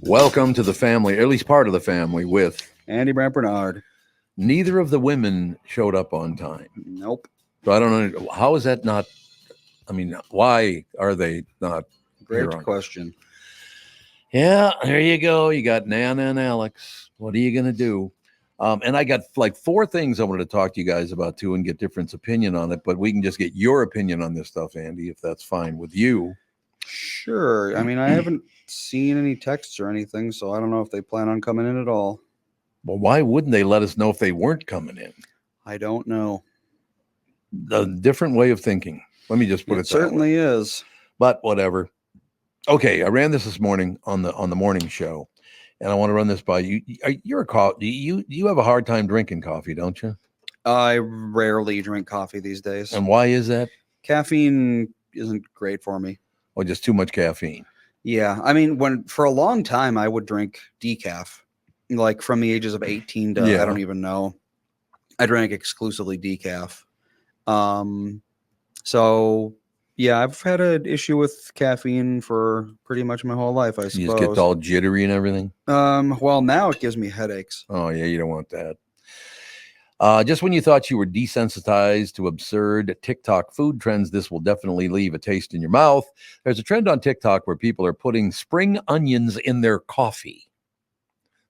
Welcome to the family, at least part of the family, with Andy Brant Bernard. neither of the women showed up on time. Nope. So I don't know. How is that not? I mean, why are they not here Great on? question. Yeah, there you go. You got Nana and Alex. What are you going to do? And I got like four things I wanted to talk to you guys about too and get different opinion on it. But we can just get your opinion on this stuff, Andy, if that's fine with you. Sure. I mean, I haven't seen any texts or anything, so I don't know if they plan on coming in at all. Well, why wouldn't they let us know if they weren't coming in? I don't know. A different way of thinking. Let me just put it that way. Certainly is. But whatever. Okay, I ran this morning on the morning show, and I want to run this by you. You're a coffee. You have a hard time drinking coffee, don't you? I rarely drink coffee these days. And why is that? Caffeine isn't great for me. Or just too much caffeine? Yeah, I mean, for a long time I would drink decaf, like from the ages of 18 to I don't even know. I drank exclusively decaf. So yeah, I've had an issue with caffeine for pretty much my whole life, I suppose. You just get all jittery and everything? Well, now it gives me headaches. Oh, yeah, you don't want that. Just when you thought you were desensitized to absurd TikTok food trends, this will definitely leave a taste in your mouth. There's a trend on TikTok where people are putting spring onions in their coffee.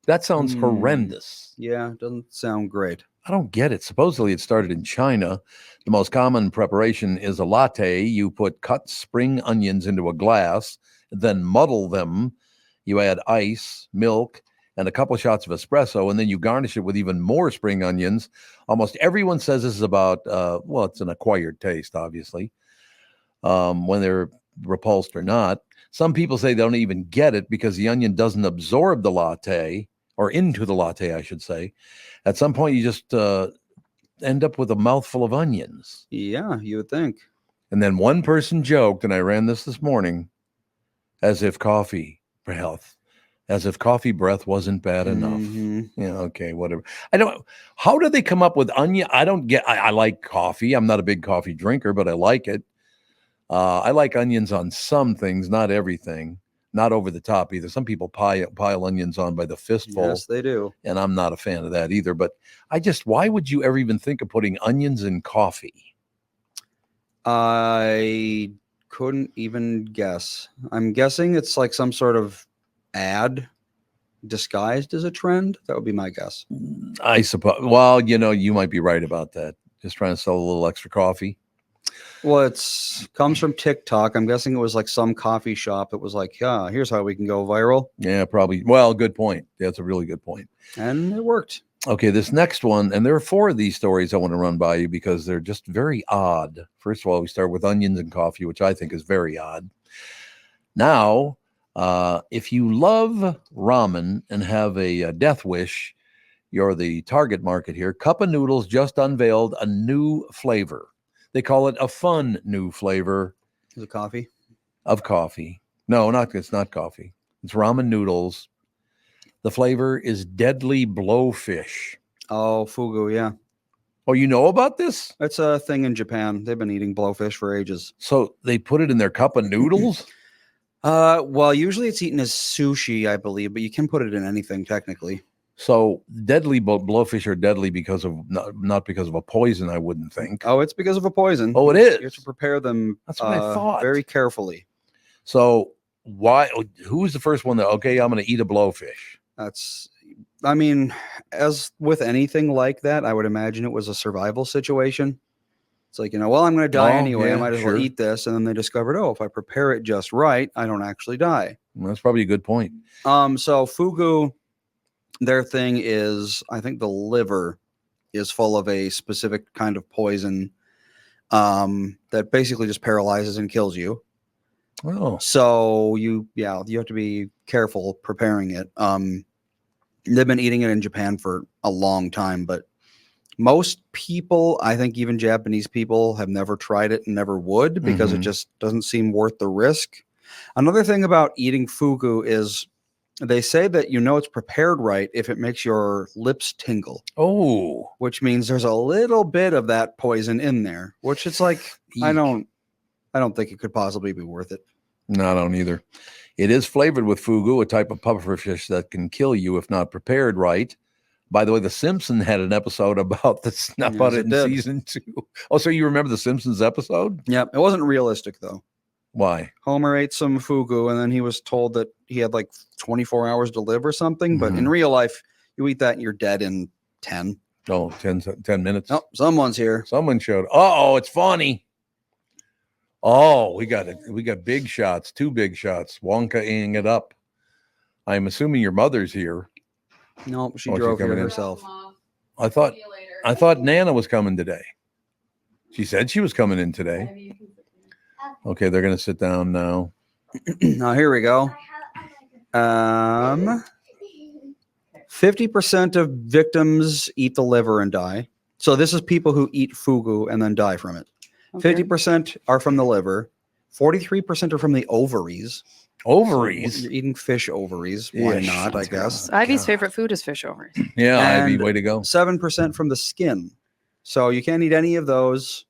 That sounds horrendous. Yeah, it doesn't sound great. I don't get it. Supposedly it started in China. The most common preparation is a latte. You put cut spring onions into a glass, then muddle them. You add ice, milk, and a couple shots of espresso, and then you garnish it with even more spring onions. Almost everyone says this is about, well, it's an acquired taste, obviously, when they're repulsed or not. Some people say they don't even get it because the onion doesn't absorb the latte, or into the latte, I should say. At some point, you just end up with a mouthful of onions. Yeah, you would think. And then one person joked, and I ran this morning, as if coffee breath wasn't bad enough. Yeah, okay, whatever. How do they come up with onion? I don't get, I like coffee. I'm not a big coffee drinker, but I like it. I like onions on some things, not everything. Not over the top either. Some people pile onions on by the fistful. Yes, they do. And I'm not a fan of that either. But why would you ever even think of putting onions in coffee? I couldn't even guess. I'm guessing it's like some sort of ad disguised as a trend. That would be my guess. I suppose. Well, you might be right about that. Just trying to sell a little extra coffee. Well, comes from TikTok. I'm guessing it was like some coffee shop that was like, yeah, here's how we can go viral. Yeah, probably. Well, good point. That's a really good point. And it worked. Okay, this next one, and there are four of these stories I want to run by you because they're just very odd. First of all, we start with onions and coffee, which I think is very odd. Now, if you love ramen and have a death wish, you're the target market here. Cup of Noodles just unveiled a new flavor. They call it a fun new flavor. Is it coffee? Of coffee. No, it's not coffee. It's ramen noodles. The flavor is deadly blowfish. Oh, fugu, yeah. Oh, you know about this? It's a thing in Japan. They've been eating blowfish for ages. So they put it in their cup of noodles? Well, usually it's eaten as sushi, I believe, but you can put it in anything technically. So deadly blowfish are deadly because of not because of a poison, I wouldn't think. Oh, it's because of a poison. Oh, it is. You have to prepare them. That's what I thought. Very carefully. So who's the first one that, okay, I'm going to eat a blowfish? I mean, as with anything like that, I would imagine it was a survival situation. It's like, well, I'm going to die anyway. I might as well eat this. And then they discovered, if I prepare it just right, I don't actually die. Well, that's probably a good point. So fugu, their thing is, I think the liver is full of a specific kind of poison that basically just paralyzes and kills you. Oh. So you have to be careful preparing it. They've been eating it in Japan for a long time, but most people, I think even Japanese people, have never tried it and never would because it just doesn't seem worth the risk. Another thing about eating fugu is they say that it's prepared right if it makes your lips tingle. Oh. Which means there's a little bit of that poison in there, which it's like, I don't think it could possibly be worth it. No, I don't either. It is flavored with fugu, a type of pufferfish that can kill you if not prepared right. By the way, The Simpsons had an episode about this, about Yes, it it in did. season 2. Oh, so you remember The Simpsons episode? Yep. It wasn't realistic though. Why? Homer ate some fugu and then he was told that he had like 24 hours to live or something. But in Mhm. real life, you eat that and you're dead in 10. Oh, 10 minutes. Oh, someone's here. Someone showed. Oh, it's funny. Oh, we got it. We got big shots, 2 big shots. Wonka-ing it up. I'm assuming your mother's here. No, she Oh, she's drove here coming in. herself. I thought Nana was coming today. She said she was coming in today. Okay, they're gonna sit down now. Now here we go. 50% of victims eat the liver and die. So this is people who eat fugu and then die from it. Okay. 50% are from the liver. 43% are from the ovaries. Ovaries. You're eating fish ovaries. Why Yeah, not, I sounds guess. Ivy's God. favorite food is fish ovaries. Yeah, Ivy, And way to go. 7% from the skin. So you can't eat any of those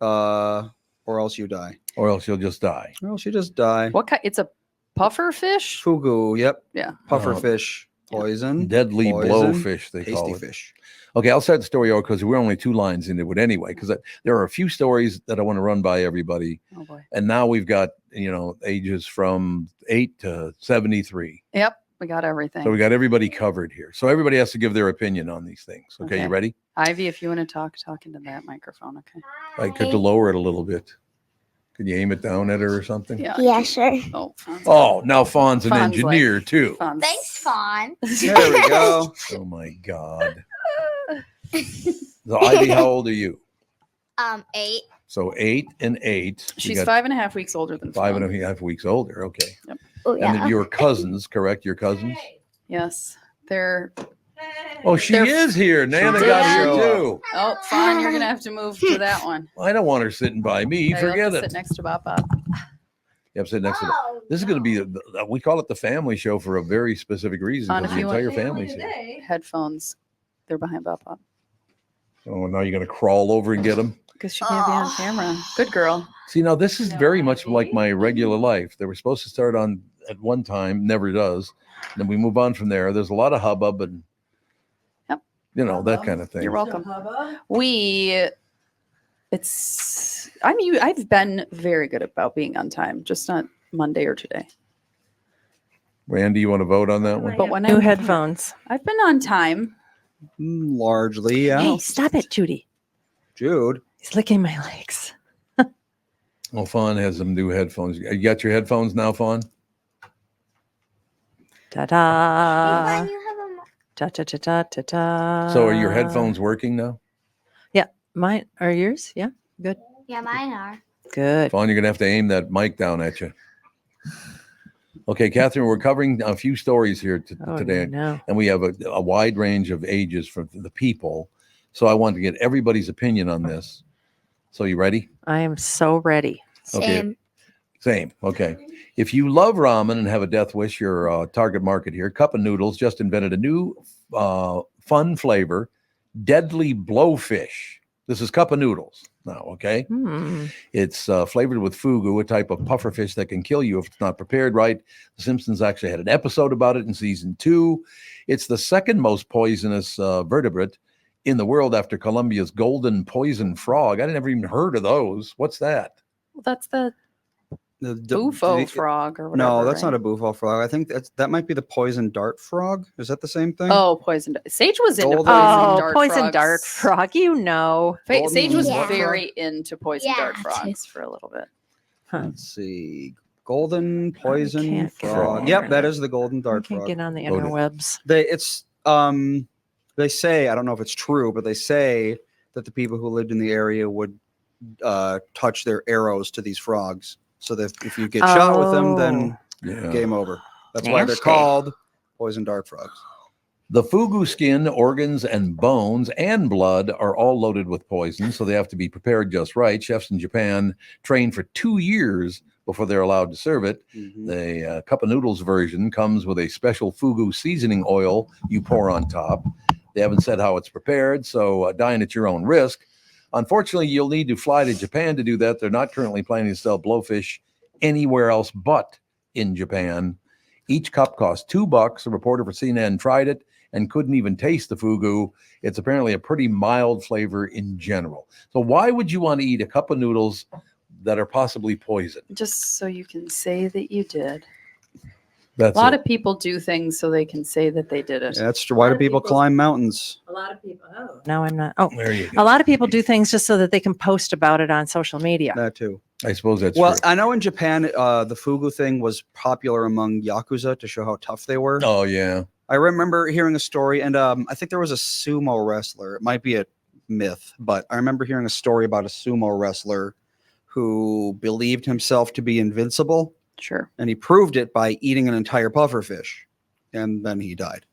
or else you die. Or else you'll just die. Or else you just die. What kind? It's a puffer fish. Fugu, yep. Yeah. Puffer Oh. fish. Poison. Deadly Poison, blowfish, they call Tasty it. fish. Okay, I'll start the story over because we're only 2 lines into it anyway. Because there are a few stories that I want to run by everybody, Oh boy. and now we've got ages from 8 to 73. Yep. We got everything. So we got everybody covered here. So everybody has to give their opinion on these things. Okay, Okay. you ready? Ivy, if you want to talk into that microphone, okay? I could to lower it a little bit. Could you aim it down at her or something? Yeah. Yeah, sure. Oh. Fawn's Oh, now Fawn's an Fawn's engineer too. Fawn's- Thanks, Fawn. There we go. Oh my God. So Ivy, how old are you? 8. So 8 and 8. You She's got 5.5 weeks older than 5 Fawn. and a half weeks older. Okay. Oh, And yeah. then your cousins, correct? Your cousins? Yes. They're. Oh, she They're- is here. Nana did got here show too. Oh, Fawn, you're gonna have to move to that one. I don't want her sitting by me. Okay, you'll have Forget to it. Sit next to Bop Bop. Yep, sit next to them. This is going to be, we call it the family show for a very specific reason. Fawn, Because if the you entire want family's here. headphones, they're behind Bop Bop Oh, now you're going to crawl over and get them. because she can't be on camera. Good girl. See, now this is very much like my regular life. They were supposed to start on at one time, never does. Then we move on from there. There's a lot of hubbub and, Yep. that kind of thing. You're welcome. I've been very good about being on time, just not Monday or today. Randy, you want to vote on that one? But when New I'm, headphones. I've been on time. Largely, yeah. Hey, stop it, Judy. Jude. He's licking my legs. Well, Fawn has some new headphones. You got your headphones now, Fawn? Ta-da. you have a Ta-ta-ta-ta-ta-ta. So are your headphones working now? Mine are yours? Yeah. Yeah, mine are. Good. Fawn, you're going to have to aim that mic down at you. Okay, Catherine, we're covering a few stories here Oh, today. no. And we have a wide range of ages for the people. So I want to get everybody's opinion on this. So you ready? I am so ready. Okay. Same. Same. Okay. If you love ramen and have a death wish, your target market here, Cup of Noodles just invented a new fun flavor, deadly blowfish. This is Cup of Noodles now, okay? Hmm. It's flavored with fugu, a type of pufferfish that can kill you if it's not prepared right. The Simpsons actually had an episode about it in season 2. It's the second most poisonous vertebrate in the world after Colombia's golden poison frog. I never even heard of those. What's that? Well, that's the The bufo frog or whatever. No, that's right? not a bufo frog. I think that might be the poison dart frog. Is that the same thing? Oh, poison. Sage was into Golden- poison Oh, dart poison frogs. dart frog. You know. Golden Sage was Yeah. very into poison Yeah, dart too. frogs for a little bit. Let's see. Golden poison can't get frog. on Yep, there. that is the golden I dart can't frog. get on the Go to- interwebs. They say, I don't know if it's true, but they say that the people who lived in the area would touch their arrows to these frogs. So that if you get shot with them, then Yeah. game over. That's why they're Nasty. called poison dart frogs. The fugu skin, organs, and bones and blood are all loaded with poison, so they have to be prepared just right. Chefs in Japan train for 2 years before they're allowed to serve it. Mhm. The Cup of Noodles version comes with a special fugu seasoning oil you pour on top. They haven't said how it's prepared, so dine at your own risk. Unfortunately, you'll need to fly to Japan to do that. They're not currently planning to sell blowfish anywhere else but in Japan. Each cup cost $2. A reporter for CNN tried it and couldn't even taste the fugu. It's apparently a pretty mild flavor in general. So why would you want to eat a cup of noodles that are possibly poison? Just so you can say that you did. That's A lot it. of people do things so they can say that they did it. Yeah, that's true. Why do people climb mountains? A lot of people. Oh, no, I'm not. Oh, There you a go. lot of people do things just so that they can post about it on social media. That too. I suppose that's Well, true. I know in Japan, the fugu thing was popular among Yakuza to show how tough they were. Oh, yeah. I remember hearing a story, and I think there was a sumo wrestler. It might be a myth, but I remember hearing a story about a sumo wrestler who believed himself to be invincible, Sure. and he proved it by eating an entire pufferfish, and then he died.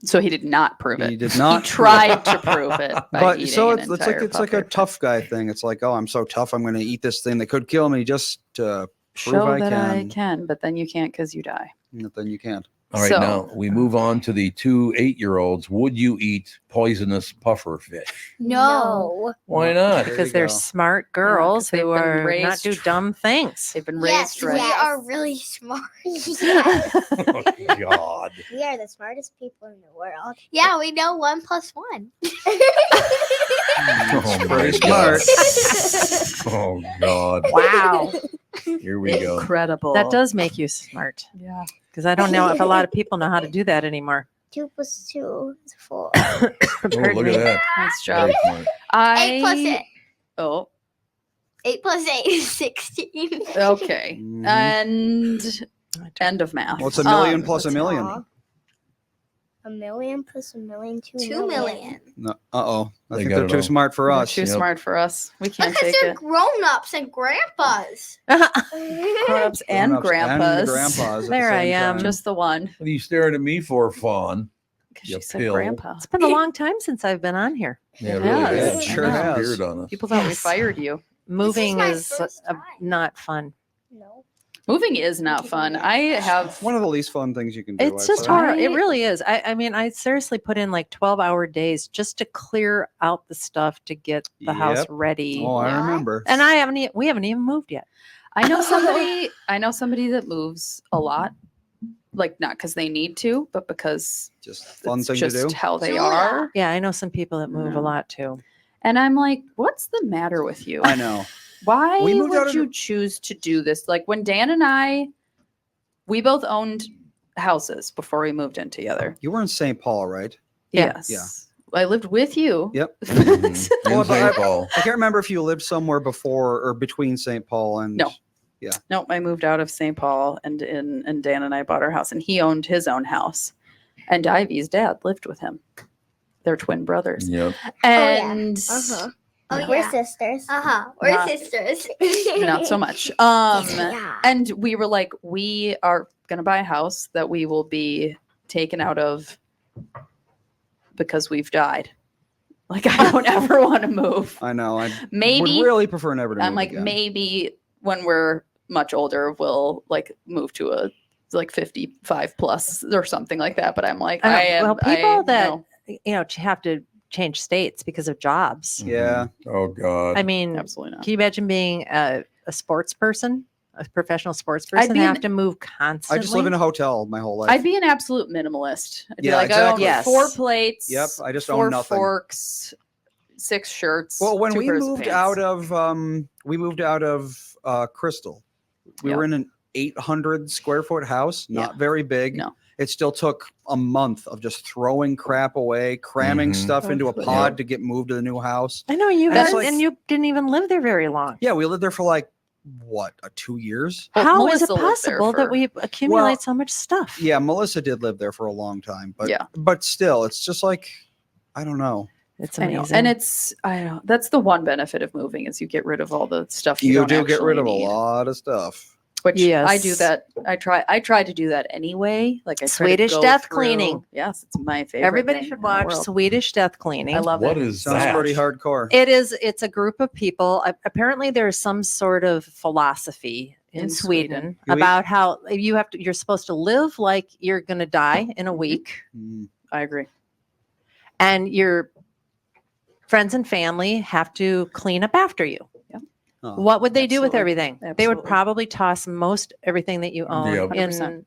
So he did not prove it. He did not. He tried to prove it by But eating so an it's entire like a puffer. tough guy thing. It's like, oh, I'm so tough, I'm going to eat this thing that could kill me just to prove Show I that I can. can, but then you can't because you die. And then you can't. All right, So- now we move on to the 2 8-year-olds. Would you eat poisonous puffer fish? No. Why not? There Because you they're go. smart 'cause girls they've who been are not raised do dumb things. They've been Yes, raised we right. are really smart. Oh, God. We are the smartest people in the world. Yeah, we know 1 + 1. Oh, my Pretty God. smart. Oh, God. Wow. Here we go. Incredible. That does make you smart. Yeah. Because I don't know if a lot of people know how to do that anymore. 2 + 2 is 4. Oh, Pardon look me. at that. Nice job. Very smart. 8 + 8. Oh, 8 + 8 is 16. okay. Mhm. And end of math. Well, it's a million Um, plus a million. Aw. A million plus a million, 2 million. No, uh-oh. I They think got they're it too all. smart for They're us. too Yep. smart for us. We can't Because take they're it. grown-ups and grandpas. Grown-ups and Grown-ups grandpas. And grandpas at There the I same am. time. Just the one. What are you staring at me for, Fawn? Because You she said pill. grandpa. It's been a long time since I've been on here. Yeah, It really. has. It Sure has. disappeared on us. People thought we Yes. fired you. Moving my is first time. not fun. No. Moving is not fun. I have One of the least fun things you can do. It's I'd just say. horrible. It I- really is. I mean, I seriously put in like 12-hour days just to clear out the stuff to get the house Yep. ready. Oh, I What? remember. And we haven't even moved yet. I know somebody that moves a lot. Like not because they need to, but because Just fun it's thing just to do. how they Julia. are. Yeah, I know some people that move a No. lot too. And I'm like, what's the matter with you? I know. Why We moved out would of- you choose to do this? Like when Dan and we both owned houses before we moved in together. You were in St. Paul, right? Yeah. Yes. Yeah. I lived with you. Yep. Mhm. Well, In St. but Paul. I can't remember if you lived somewhere before or between St. Paul and. No. Nope, I moved out of St. Paul and Dan and I bought our house and he owned his own house. And Ivy's dad lived with him. They're twin brothers. Yep. And Uh-huh. Oh, We're yeah. sisters. We're Not- sisters. not so much. Yeah. And we were like, we are gonna buy a house that we will be taken out of because we've died. Like I don't ever want to move. I know. I Maybe would really prefer never to I'm move like again. maybe when we're much older we'll like move to a like 55 plus or something like that. But I'm like, I know. I am. Well, people that no, have to change states because of jobs. Yeah. Oh, God. I mean, absolutely not. can you imagine being a sports person, a professional sports person, be have an- to move I constantly? just live in a hotel my whole life. I'd be an absolute minimalist. I'd be Yeah, like, I exactly. own Yes. 4 plates. Yep, I just own four nothing. forks, 6 shirts. Well, when 2 we pairs moved pants. out of Crystal, we Yeah. were in an 800 square foot house, not Yeah. very big. No. It still took a month of just throwing crap away, cramming Mhm. stuff into a Yep. pod to get moved to the new house. I know you And it's guys, like- and you didn't even live there very long. Yeah, we lived there for like what, 2 years? Well, How is it Melissa lived there possible that for- we accumulate Well, so much stuff? Yeah, Melissa did live there for a long time, but Yeah. but still, it's just like I don't know. It's I know. amazing. And it's I know that's the one benefit of moving is you get rid of all the stuff you, You don't do get rid of actually a need, lot of stuff. which I do Yes. that. I try to do that anyway. Like I try to Swedish go death through- cleaning. Yes, it's my favorite. Everybody thing should in the watch world. Swedish death cleaning. I love What it. is Sounds that? pretty hardcore. It's a group of people. Apparently, there's some sort of philosophy in In Sweden, Sweden. You eat- about how you're supposed to live like you're going to die in a week, Mm. I agree. and your friends and family have to clean up after you. Yep. Oh. What would they do with Absolutely. everything? They would Absolutely. probably toss most everything that you own Yeah. 100%.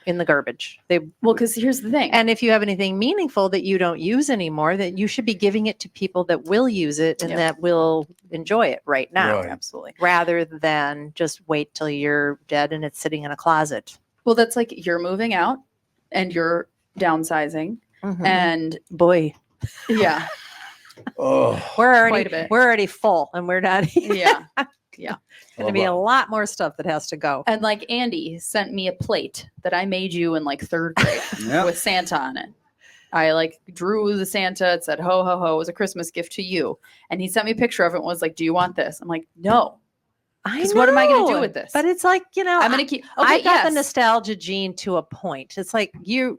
in the garbage. They Well, because here's the thing. And if you have anything meaningful that you don't use anymore, that you should be giving it to people that will use it and Yep. that will enjoy it right now, Right. Absolutely. rather than just wait till you're dead and it's sitting in a closet. Well, that's like you're moving out and you're downsizing. And Boy, yeah, Oh, Quite a bit. we're already full, and we're not. yeah. Going to be a lot more stuff that has to go. And like Andy sent me a plate that I made you in like 3rd grade Yeah. with Santa on it. I like drew the Santa. It said, ho, ho, ho. It was a Christmas gift to you. And he sent me a picture of it and was like, do you want this? I'm like, no. Because what am I going to do with this? But it's like, I'm going to keep. I Okay, got the yes. nostalgia gene to a point. It's like you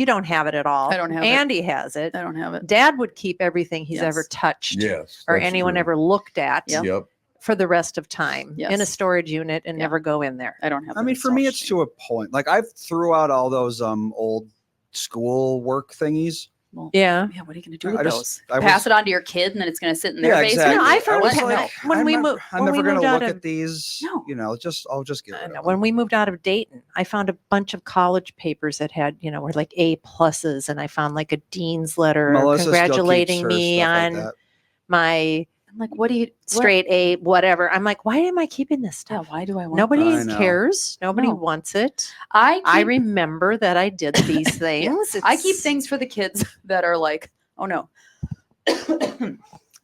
don't have it at all. I don't have it. Andy has it. I don't have it. Dad would keep everything he's Yes. ever touched yes. or that's anyone true. ever looked at Yep. for the rest of time in a Yes. storage unit and Yeah. never go in there. I don't have I mean, for me, it's to a point. Like I've threw out all those old school work thingies. Yeah. Yeah, what are you going to do with I those? just- I Pass was- it on to your kid and then it's going to sit in their Yeah, basement? exactly. No, I found was it- like, when I'm we never- moved- I'm when we never going moved to out look of- at these. No. I'll just get I rid know. of When them. we moved out of Dayton, I found a bunch of college papers that had, were like A pluses, and I found like a dean's letter Melissa still keeps congratulating her me stuff like on that. my I'm like, what do you straight A, whatever. I'm like, why am I keeping this Yeah, stuff? why do I want Nobody I know. cares. Nobody No. wants it. I I remember that I did these things. I keep It's- things for the kids that are like, oh no,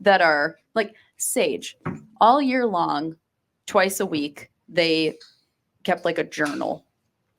that are like Sage. All year long, twice a week, they kept like a journal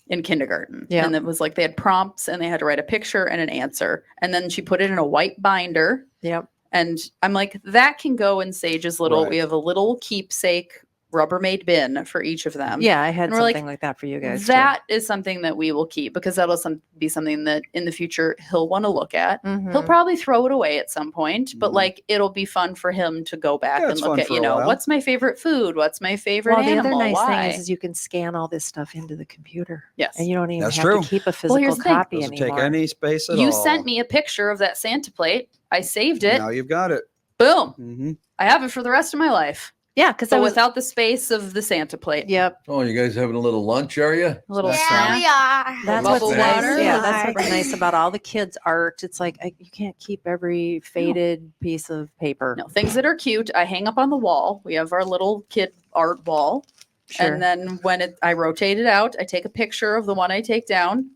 in kindergarten. Yeah. And it was like they had prompts and they had to write a picture and an answer. And then she put it in a white binder. Yep. And I'm like, that can go in Sage's little, Right. we have a little keepsake Rubbermaid bin for each of them. Yeah, I had And we're like, something like that for you guys. too. That is something that we will keep because that'll be something that in the future he'll want to look at. Mhm. He'll probably throw it away at some point, but Mhm. like it'll be fun for him to go back Yeah, and it's look fun at, for a while. what's my favorite food? What's my favorite Well, the animal? other nice Why? thing is you can scan all this stuff into the computer, Yes. and you don't even That's have true. to keep a Well, physical here's the thing. copy Doesn't anymore. take any space at You all. sent me a picture of that Santa plate. I saved it. Now you've got it. Boom. Hmm. I have it for the rest of my life. Yeah, because I But was. without the space of the Santa plate. Yep, Oh, you guys having a little lunch, are you? A little Yeah, snack. we are. that's Bubble what's nice. water. Yeah, that's Right. what's nice about all the kids' art. It's like you can't keep every faded piece of paper. No, things that are cute, I hang up on the wall. We have our little kid art wall. Sure. And then when I rotate it out, I take a picture of the one I take down,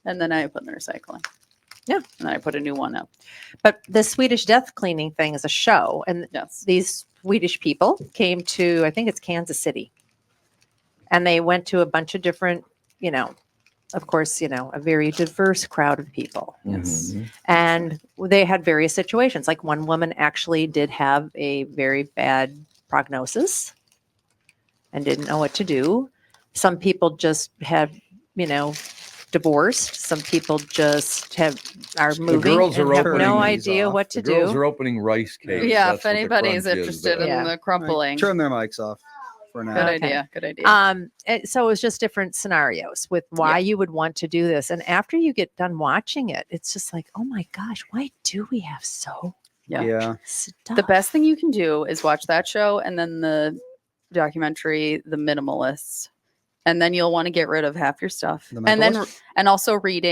and then I put in the recycling. Yeah. And then I put a new one up. But the Swedish death cleaning thing is a show, and Yes. these Swedish people came to, I think it's Kansas City, and they went to a bunch of different, of course, a very diverse crowd of people. Yes. Mhm. And they had various situations. Like one woman actually did have a very bad prognosis and didn't know what to do. Some people just have, divorced. Some people just are moving girls and are have opening no these idea off. what The to girls do. are opening rice cakes. Yeah, That's if what the anybody's crunch is interested there. in Yeah. the crumpling. Turn their mics off for now. Good Okay. idea. Good idea. So it was just different scenarios with why you would want to do this. And after you get done watching it, it's just like, oh my gosh, why do we have so Yeah. Yeah. much stuff? The best thing you can do is watch that show and then the documentary, The Minimalists. And then you'll want to get rid of half your stuff. The And then Mentalist? and also read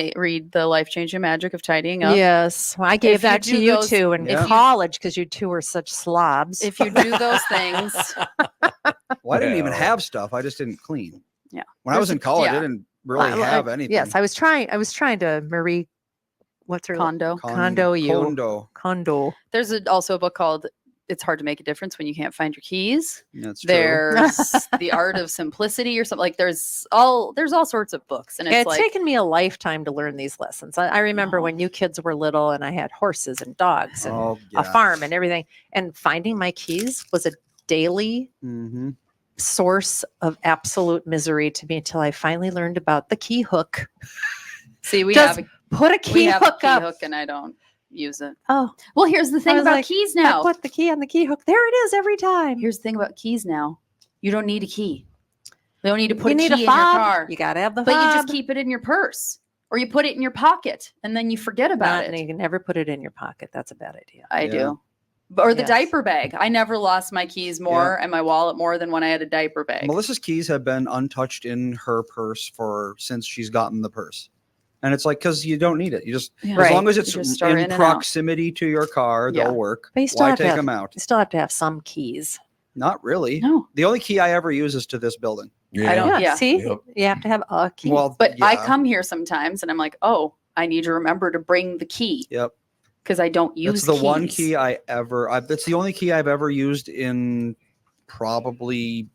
The Life-Changing Magic of Tidying Up. Yes, well, I gave If you that to do you those- too in Yeah. college because you two were such slobs. If you do those things, Well, I didn't even Well. have stuff. I just didn't clean. Yeah. When I was in college, yeah. I didn't really Well, have anything. Yes, I was trying to Marie, what's her condo. Condo you. Condo. There's also a book called It's Hard to Make a Difference When You Can't Find Your Keys. That's true. There's The Art of Simplicity or something. Like there's all sorts of books. And Yeah, it's it's like taken me a lifetime to learn these lessons. I remember Oh. when you kids were little and I had horses and dogs and Oh, a farm and everything. And finding my keys was a daily Mm-hmm. source of absolute misery to me until I finally learned about the key hook. see we Just have Put a we key have a hook key up. hook and I don't use it. Oh, Well, here's the thing was about like, keys I now. put the key on the key hook. There it is every time. Here's the thing about keys now. You don't need a key. You don't need to put you a need key a in your fob. car. You got to have the But fob. you just keep it in your purse or you put it in your pocket and then you forget about And it. you can never put it in your pocket. That's a bad idea. I Yeah. do. Or the Yes. diaper bag. I never lost my keys more and my wallet more than when I had a diaper bag. Melissa's keys have been untouched in her purse since she's gotten the purse. And it's like, because you don't need it. You just, Yeah. as Right. long as You it's just store in in and out. proximity to your car, Yeah. they'll work. But you still Why have to take have- them out? You still have to have some keys. Not really. No. The only key I ever use is to this building. I don't- Yeah. See, Yep. you have to have a key. Well, But I yeah. come here sometimes and I'm like, oh, I need to remember to bring the key Yep. because I don't use That's the one keys. key that's the only key I've ever used in probably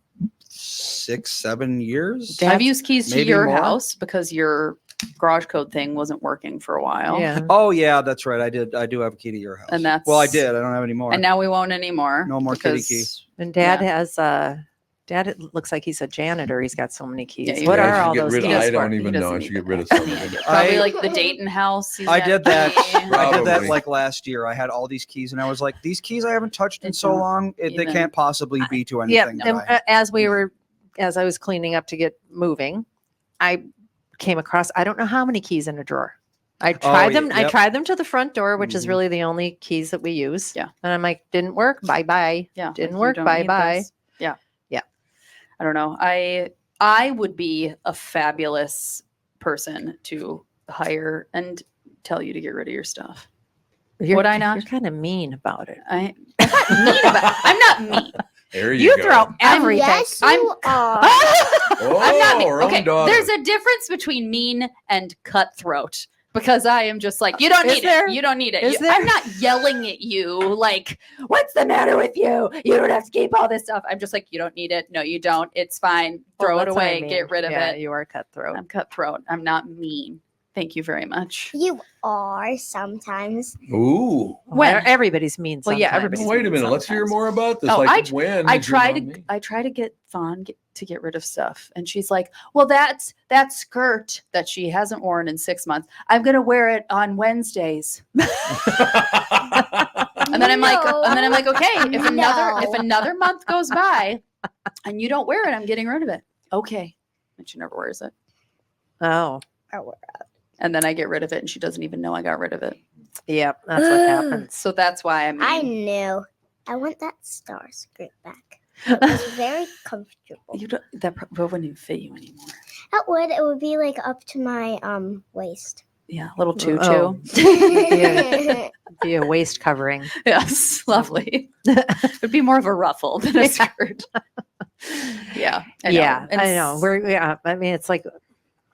6-7 years. I've used keys to Maybe your more. house because your garage code thing wasn't working for a while. yeah. Oh yeah, that's right. I do have a key to your house. And that's- well, I did. I don't have any more. And now we won't anymore. No more kitty key. because- And Dad Yeah. has Dad, it looks like he's a janitor. He's got so many keys. Yeah, he What does. are I should all get those rid of- keys I for? don't He even know. I doesn't should need get rid of that. some of them. Probably like the Dayton house. he's I at did that. maybe. I did that Probably. like last year. I had all these keys, and I was like, "These keys I haven't touched in It's so not long. They even- can't possibly be to Yep. anything." And that I as I was cleaning up to get moving, I came across, I don't know how many keys in a drawer. I tried them. I yep. tried them to the front door, which is Mhm. really the only keys that we use. Yeah. And I'm like, didn't work. Bye bye. Yeah. Didn't you work, don't bye need bye. those. Yeah. Yeah. I don't know. I would be a fabulous person to hire and tell you to get rid of your stuff. Would I not? You're kind of mean about it. I'm not mean about I'm not mean. There You go. throw everything. Yes, I'm- you are. Oh, I'm not mean. her own Okay, daughter. there's a difference between mean and cutthroat because I am just like, you don't Is need there? it. You don't need it. Is You- there? I'm not yelling at you like, what's the matter with you? You don't have to keep all this stuff. I'm just like, you don't need it. No, you don't. It's fine. Well, Throw it that's what I away. mean. Get rid of Yeah, it. you are cutthroat. I'm cutthroat. I'm not mean. Thank you very much. You are sometimes. Ooh. When? Everybody's mean. Well, yeah, sometimes. everybody's Wait a mean minute. Let's hear sometimes. more about this. Oh, like when? I is your try mom mean? to get Fawn to get rid of stuff, and she's like, "Well, that skirt that she hasn't worn in 6 months. I'm gonna wear it on Wednesdays." And then I'm like, okay, if another month goes by, and you don't wear it, I'm getting rid of it. Okay, and she never wears it, Oh, and then I get rid of it, and she doesn't even know I got rid of it. yep. That's what happens. So that's why I knew. I want that star skirt back. It was very comfortable. You don't, that wouldn't even fit you anymore. That would. It would be like up to my waist. Yeah, little tutu. Oh. Yeah. Be a waist covering. Yes, lovely. It'd be more of a ruffle than a skirt. Yeah, I know. Yeah, And I know. I mean, it's like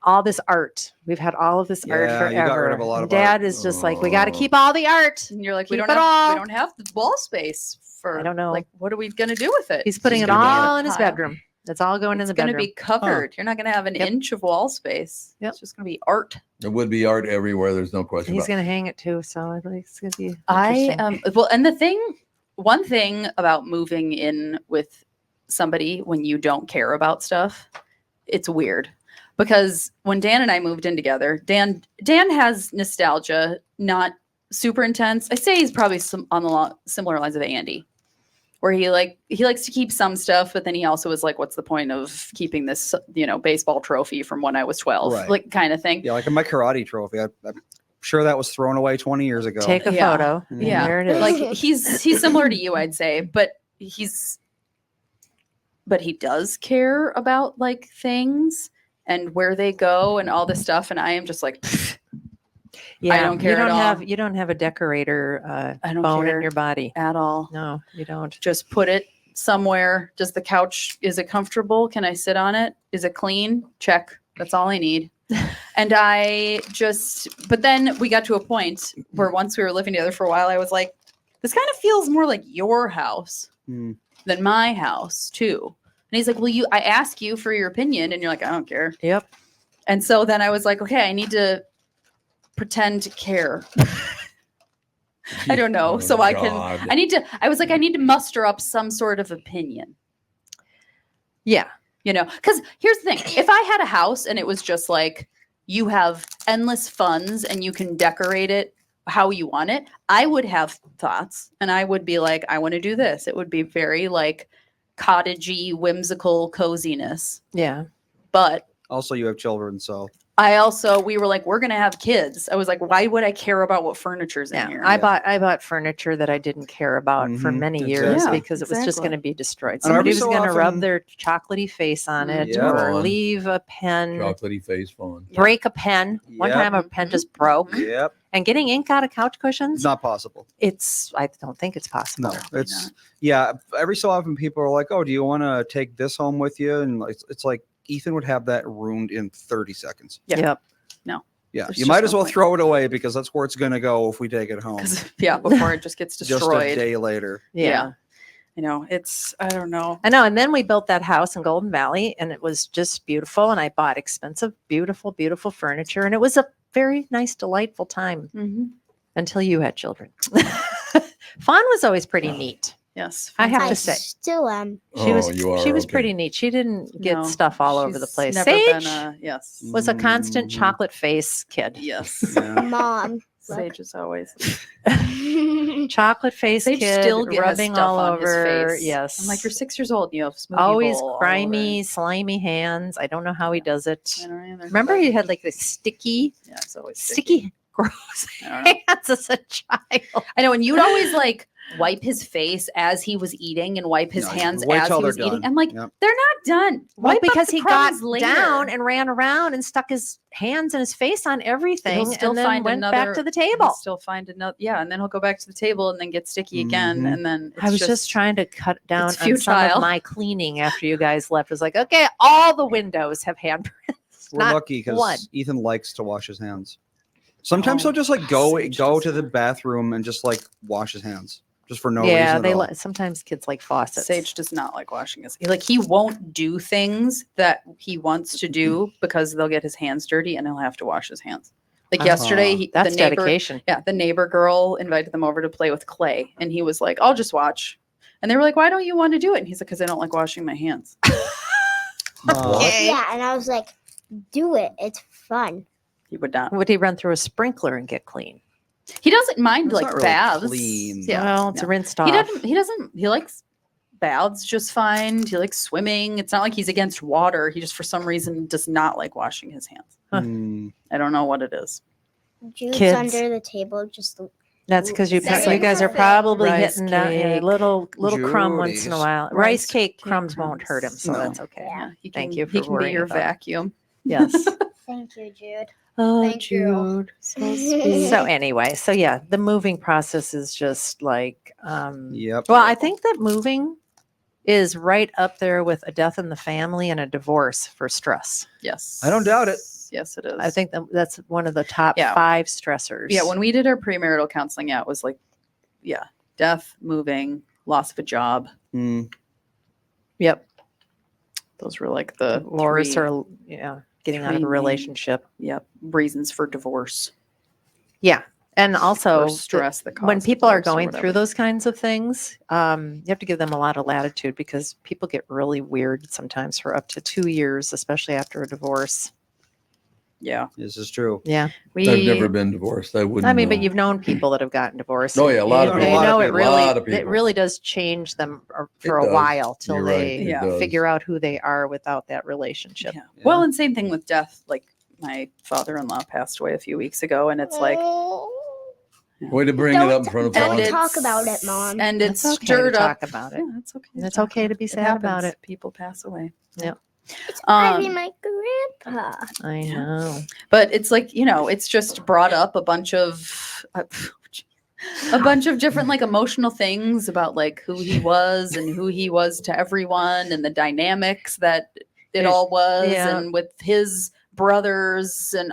all this art. We've had all of this art Yeah, forever. you got rid of a lot And of Dad art. is just like, we got to Oh. keep all the art. And you're like, we Keep don't it all. have the wall space for. I don't know. Like, what are we gonna do with it? He's putting Just it gonna be all in his pile. bedroom. It's all going in It's the gonna bedroom. be covered. You're not gonna have an Yep. inch of wall space. Yep. It's just gonna be art. There would be art everywhere. There's no question He's about going to hang it too, so I think it's going to be. I interesting. well, and one thing about moving in with somebody when you don't care about stuff, it's weird. Because when Dan and I moved in together, Dan has nostalgia, not super intense. I say he's probably on the similar lines of Andy, where he likes to keep some stuff, but then he also is like, what's the point of keeping this, baseball trophy from when I was 12, Right. like kind of thing. Yeah, like in my karate trophy. I'm sure that was thrown away 20 years ago. Take a Yeah. photo. Mhm. and Yeah, There it is. like he's similar to you, I'd say, but he does care about like things and where they go and all this stuff, and I am just like, yeah, don't care you don't at all. you don't have a decorator I don't bone care. in your body. at all. No, you don't. Just put it somewhere. Does the couch, is it comfortable? Can I sit on it? Is it clean? Check. That's all I need. And but then we got to a point where once we were living together for a while, I was like, this kind of feels more like your house Hmm. than my house too. And he's like, well, I ask you for your opinion. And you're like, I don't care. Yep. And so then I was like, okay, I need to pretend to care. I don't know. Oh, So I God. I was like, I need to muster up some sort of opinion. Yeah. Because here's the thing. If I had a house and it was just like, you have endless funds and you can decorate it how you want it, I would have thoughts and I would be like, I want to do this. It would be very like cottagey, whimsical coziness. Yeah. But Also, you have children, so we were like, we're gonna have kids. I was like, why would I care about what furniture's in here? I bought furniture that I didn't care about for Mhm, many years exactly. because it was just Exactly. going to be destroyed. And every Somebody was so going to rub often- their chocolatey face on it Yeah. or Fun. leave a pen, Chocolatey face fun. break a pen. One Yep. time a pen just broke. Yep. And getting ink out of couch cushions, Not possible. I don't think it's possible. No, Probably it's not. yeah. Every so often, people are like, "Oh, do you want to take this home with you?" And it's like Ethan would have that ruined in 30 seconds. Yeah. Yep. Yeah, There's you just might no as well point. throw it away because that's where it's going to go if we take it home. Before it just gets Just a destroyed. day later. Yeah. You know, I don't know. I know. And then we built that house in Golden Valley and it was just beautiful. And I bought expensive, beautiful, beautiful furniture. And it was a very nice, delightful time Mm-hmm. until you had children. Fawn was always pretty neat. Yes. I have I to say. still am. She was you are she was okay. pretty neat. She didn't get No, stuff all over the she's place. Never Sage been yes. was a constant Mhm. chocolate face kid. Yes. Yeah. Mom. Sage is always. Chocolate face Sage kid, still has rubbing stuff all on his over. face. Yes. I'm like, you're 6 years old and you have smoothie always bowl all grimy, over. slimy hands. I don't know how he does it. I don't either. Remember he had like this sticky, Yeah, it's always sticky, gross I don't know. hands as a child. I know, and you'd always like wipe his face as he was eating and wipe his No, hands wait as till he they're was eating. done. I'm like, Yep. they're not done. Well, Wipe up because the he got crumbs later. down and ran around and stuck his hands and his face on everything still and then find went back another- to the He'll table. still find another, yeah, and then he'll go back to the table and then get sticky again, Mhm. and then it's I was just trying to cut down it's on some futile. of my cleaning after you guys left. It was like, okay, all the windows have handprints. We're Not lucky one. because Ethan likes to wash his hands. Sometimes Oh, he'll just like go Sage to does the that. bathroom and just like wash his hands just for no yeah, reason they at all. sometimes kids like faucets. Sage does not like washing his. He won't do things that he wants to do because they'll get his hands dirty and he'll have to wash his hands. Like Uh-huh. yesterday, That's the neighbor, dedication. yeah, the neighbor girl invited them over to play with clay, and he was like, "I'll just watch." And they were like, "Why don't you want to do it?" And he's like, "Because I don't like washing my hands." Yeah, and I was like, do it. It's fun. He would not. Would he run through a sprinkler and get clean? He doesn't mind That's like not really baths. clean. Yeah, well, it's no. rinsed off. He doesn't. He doesn't. He likes baths just fine. He likes swimming. It's not like he's against water. He just for some reason does not like washing his hands. Huh. Hmm. I don't know what it is. Jude's Kids. under the table, just That's because you That's you like guys are rice probably cake. hitting down a little crumb once in a Judy's. while. Rice Rice cake cake crumbs won't hurt him, so No. that's okay. Yeah. He Thank can- you He for can be worrying your about it. vacuum. Yes. thank you, Jude. Oh, Thank you. Jude. So sweet. So anyway, so yeah, the moving process is just like Yep. well, I think that moving is right up there with a death in the family and a divorce for stress. Yes. I don't doubt it. Yes, it is. I think that's one of the top Yeah. 5 stressors. Yeah, when we did our premarital counseling, it was like, yeah, death, moving, loss of a job. Hmm. Yep. Those were like the Divorce three, or getting out of three a relationship. yep, reasons for divorce Yeah. And also or stress that when caused people are divorce or going whatever. through those kinds of things, you have to give them a lot of latitude because people get really weird sometimes for up to 2 years, especially after a divorce. Yeah, This is true. Yeah. I've never been divorced. I wouldn't. I mean, but know. you've known people that have gotten divorced. Oh, yeah, a lot of You people. know A it lot of really, it people. really does change them for It a does. while till You're right, they it Yeah. does. figure out who they are without that relationship. yeah. Yeah. Well, and same thing with death. Like my father-in-law passed away a few weeks ago, and it's like, Way to bring it up in front of Don't Fawn. talk about it, Mom. and It's it's okay to stirred up. talk about it. Yeah, it's okay. It's talk okay to be sad about happens. it. People pass away. Yep. It's Ivy, Um, my grandpa. I know. but it's like, it's just brought up a bunch of different like emotional things about like who he was and who he was to everyone and the dynamics that it all was yeah. and with his brothers and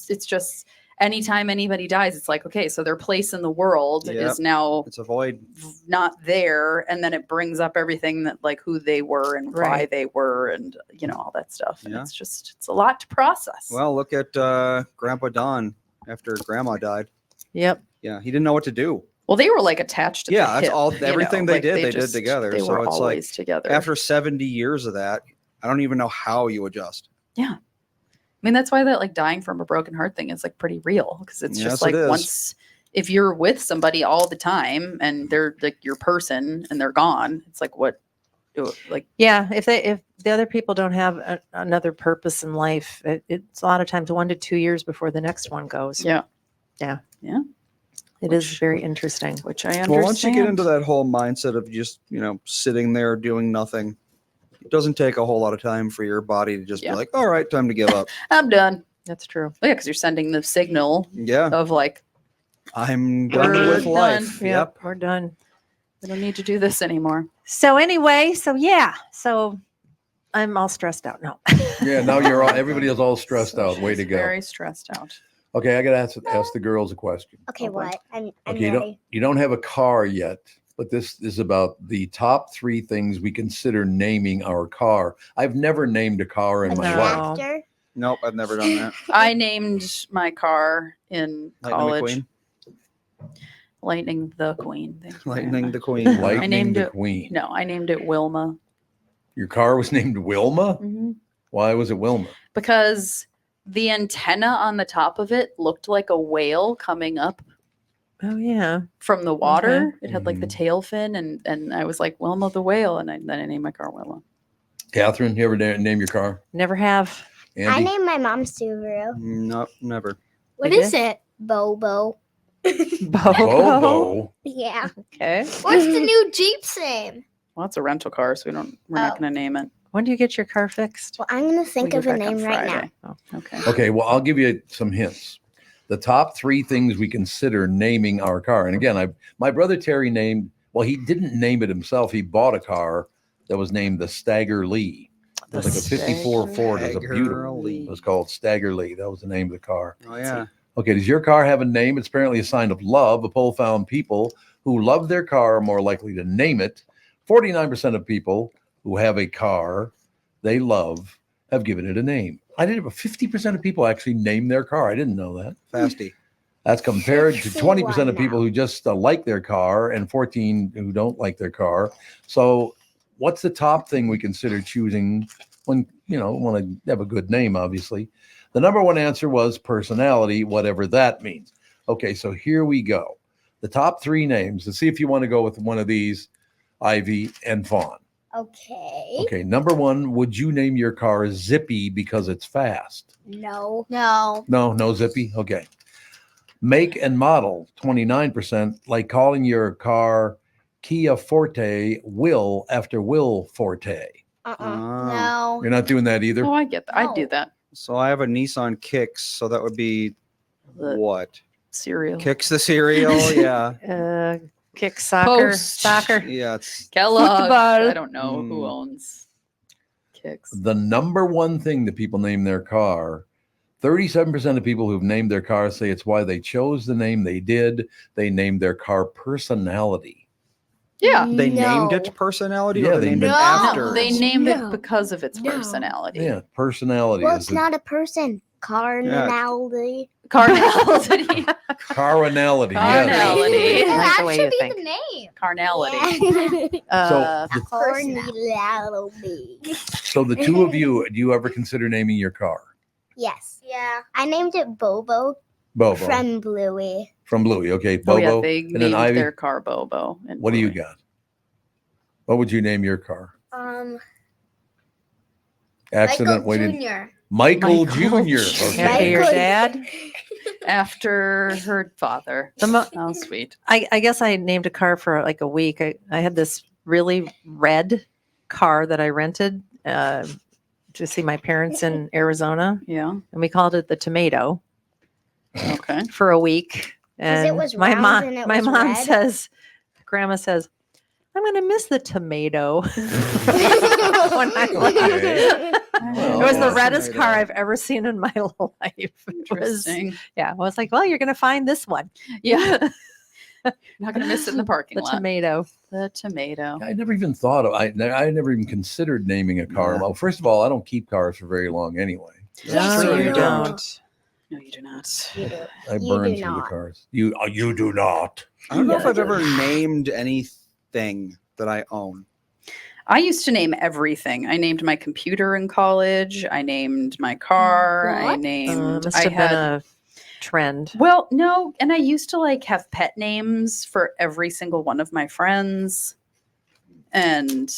it's just anytime anybody dies it's like, okay, so their place in the world Yep. is now It's a void. not there, and then it brings up everything that like who they were and why Right. they were and all that stuff. And Yeah. it's a lot to process. Well, look at Grandpa Don after Grandma died. Yep. Yeah, he didn't know what to do. Well, they were like attached to Yeah, the that's hip, all- you everything know, they like, did, they did just- together. They So were it's like, always together. After 70 years of that, I don't even know how you adjust. I mean, that's why that like dying from a broken heart thing is like pretty real because it's Yes, just it like is. once if you're with somebody all the time and they're like your person and they're gone, it's like what like Yeah, if the other people don't have another purpose in life, it's a lot of times 1 to 2 years before the next one goes. yeah, It is very interesting. which I understand. Well, once you get into that whole mindset of just, sitting there doing nothing, it doesn't take a whole lot of time for your body to just Yeah. be like, all right, time to give up. I'm done. That's true. Yeah, because you're sending the signal Yeah, of like, I'm done We're with done. life. Yeah, Yep. we're done. I don't need to do this anymore. So anyway, so I'm all stressed out now. Yeah, now everybody is all stressed So out. Way she's to go. Very stressed out. Okay, I got to ask the girls a question. Okay, Oh, boy. what? I'm Okay, ready. you don't have a car yet, but this is about the top 3 things we consider naming our car. I've never named a car in A my No. life. tractor? Nope, I've never done that. I named my car in Lightning college. McQueen. Lightning the Queen. Thank you very Lightning much. the Queen. Lightning named the it- Queen. No, I named it Wilma. Your car was named Wilma? Mm-hmm. Why was it Wilma? Because the antenna on the top of it looked like a whale coming up Oh yeah. from the water. It had like the Mhm. tail fin, and I was like Wilma the whale, and then I named my car Wilma. Catherine, you ever name your car? Never have. I Andy? named my mom Subaru. Nope, never. What You is it? Bobo. Bobo. Yeah. Okay. What's the new Jeep's name? Well, it's a rental car, so we're not Oh. going to name it. When do you get your car fixed? Well, I'm going to think We of get a back on name right now. Friday. Oh. Okay. Okay, well, I'll give you some hints. The top 3 things we consider naming our car. And again, my brother Terry he didn't name it himself. He bought a car that was named the Stagger Lee. It was like a 54 Ford. It was a beautiful. It was called Stagger Lee. That was the name of the car. Oh, yeah. Okay, does your car have a name? It's apparently a sign of love. A poll found people who love their car are more likely to name it. 49% of people who have a car they love have given it a name. I didn't. 50% of people actually name their car. I didn't know that. Fasty. That's compared to 20% of 61 people who just like their car and 14 who don't like their car. So, what's the top thing we consider choosing when want to have a good name? Obviously, the number one answer was personality, whatever that means. Okay, so here we go. The top 3 names. Let's see if you want to go with one of these, Ivy and Fawn. Okay. Okay, number 1, would you name your car Zippy because it's fast? No. No. No Zippy. Okay. Make and model, 29%, like calling your car Kia Forte Will after Will Forte. No. You're not doing that either? Oh, I get that. I do No. that. So I have a Nissan Kicks, so that would be The what? cereal. Kicks the cereal, yeah. Kick soccer. Post. Soccer. Yeah, it's Kellogg. Football. I don't know who Mm. owns Kicks. The number one thing that people name their car, 37% of people who've named their car say it's why they chose the name they did. They named their car personality. Yeah. they named No. it personality, Yeah, or they they named it No. after. No, they named No. it because of its No. personality. Yeah, personality. Well, is it's the not a person. Carnality. Carnality. Carnality. Carnality. That Like the way should you be think. the name. Carnality. Uh, So, Carnality. so the two of you, do you ever consider naming your car? Yes. Yeah. I named it Bobo Bobo from Bluey. from Bluey. Okay, Oh Bobo. yeah, they and then named Ivy. their car Bobo. and What do you Bluey. got? What would you name your car? Accident Michael waiting. Jr. Michael Michael Jr. after Okay. your dad. After her father. How sweet. I guess I named a car for like a week. I had this really red car that I rented to see my parents in Arizona, Yeah. and we called it the Tomato Okay. for a week. 'Cause it And was my round mom, and it my was mom red? says, Grandma says, I'm going to miss the tomato. When I left. Okay. It was the Well, reddest tomato. car I've ever seen in my life. It was, Interesting. yeah, I was like, well, you're going to find this one. Yeah. Not gonna miss it in the parking The lot. tomato. The tomato. I never even thought of. I never even considered naming a car. Yeah. Well, first of all, I don't keep cars for very long anyway. Yes, No, you you do. don't. No, you do not. You do. I You burn do through the not. cars. You do not. I don't know if Yeah. I've ever named anything that I own. I used to name everything. I named my computer in college. I named my car. I What? named. Must I have had. been a trend. Well, no, and I used to like have pet names for every single one of my friends. And